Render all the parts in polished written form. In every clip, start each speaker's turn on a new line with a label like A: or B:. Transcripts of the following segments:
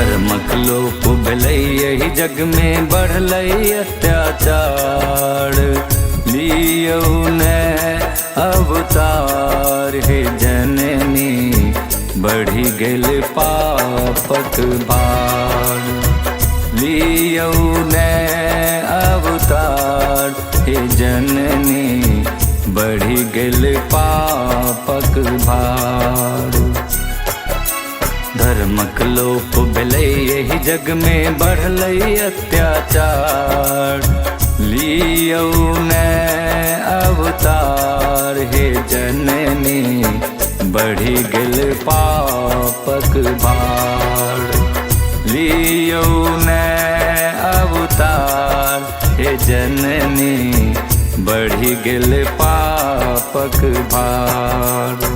A: धर्मक लोप भेलै यही जग में बढ़लै अत्याचार। लियौ ने अवतार हे जननी बढ़ी गेल पापक भार। लियौ ने अवतार हे जननी बढ़ी गेल पापक भार। धर्मक लोप भेलै यही जग में बढ़लै अत्याचार। लियौ ने अवतार हे जननी बढ़ी गेल पापक भार। लियौ ने अवतार हे जननी बढ़ी गेल पापक भार।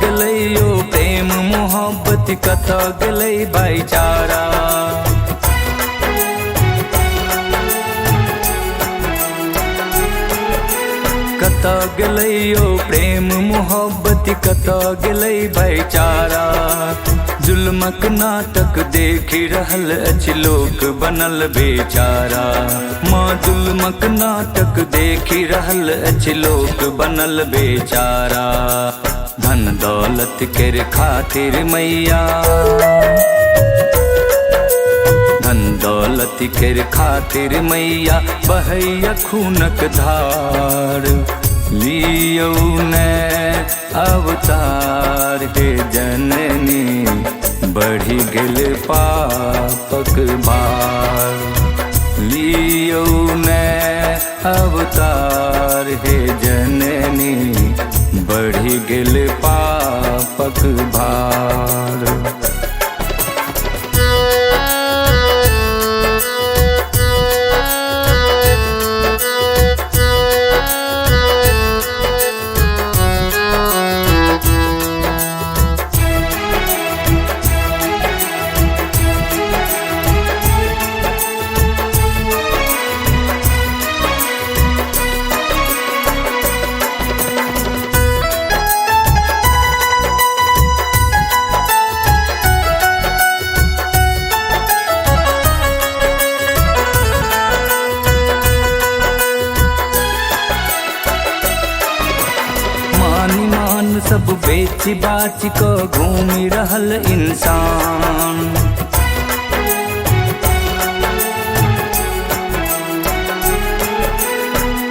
A: गलैयो प्रेम मोहब्बत कतऽ गेलै भाईचारा। कतऽ गेलैयो प्रेम मोहब्बत कतऽ गेलै भाईचारा। जुल्मक नाटक देखि रहल अछि लोक बनल बेचारा। माँ जुल्मक नाटक देखि रहल अछि लोक बनल बेचारा। धन दौलत केर खातिर मैया, धन दौलत केर खातिर मैया बहैया खूनक धार। लियौ ने अवतार हे जननी बढ़ी गेल पापक भार। लियौ ने अवतार हे जननी बढ़ी गेल पापक भार। सब बेच बाच को घूमि रहल इंसान।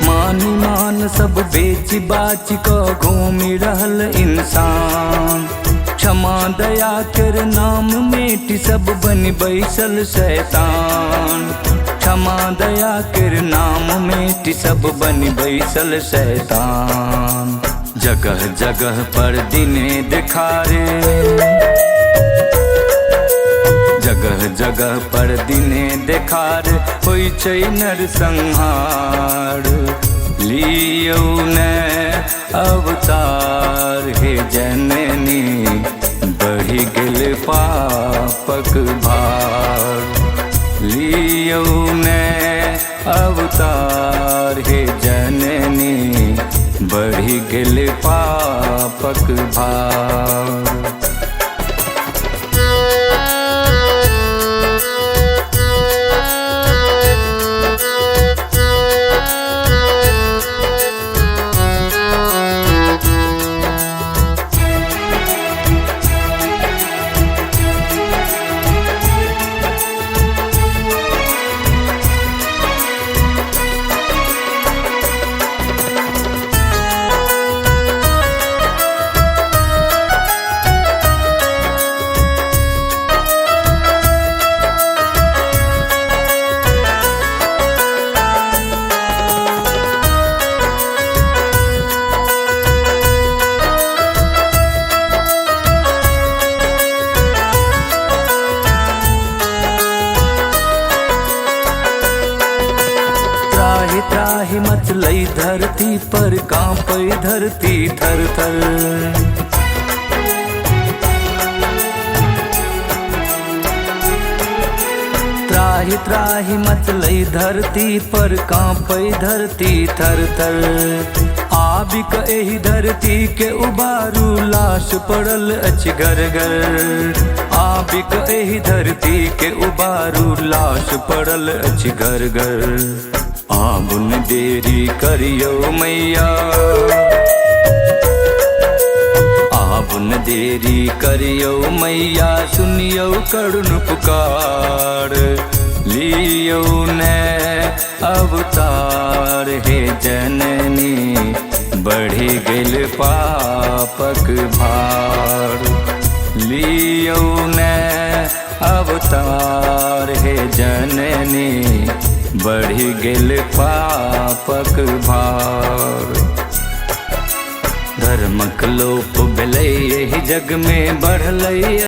A: मान मान सब बेच बाच को घूमि रहल इंसान। क्षमा दया कर नाम मेट सब बन बैसल शैतान। क्षमा दया कर नाम मेट सब बन बैसल शैतान। जगह जगह पर दिने देखारे, जगह जगह पर दिने देखार होइ छै नरसंहार। लियौ ने अवतार हे जननी बढ़ी गेल पापक भार। लियौ ने अवतार हे जननी बढ़ी गेल पापक भार। पर कांपै धरती थर थर। त्राहि त्राहि मचलै धरती पर कांपै धरती थर थर। आबिक एहि धरती के उबारू लाश पड़ल अछि घर घर। आबिक एहि धरती के उबारू लाश पड़ल अछि घर घर। आब न देरी करियो मैया, आब न देरी करियो मैया, सुनियो करुण पुकार। लियो ने अवतार हे जननी, बढ़ि गेल पापक भार। लियो ने अवतार हे जननी, बढ़ि गेल पापक भार। धर्मक लोप भेलै एहि जग में बढ़लै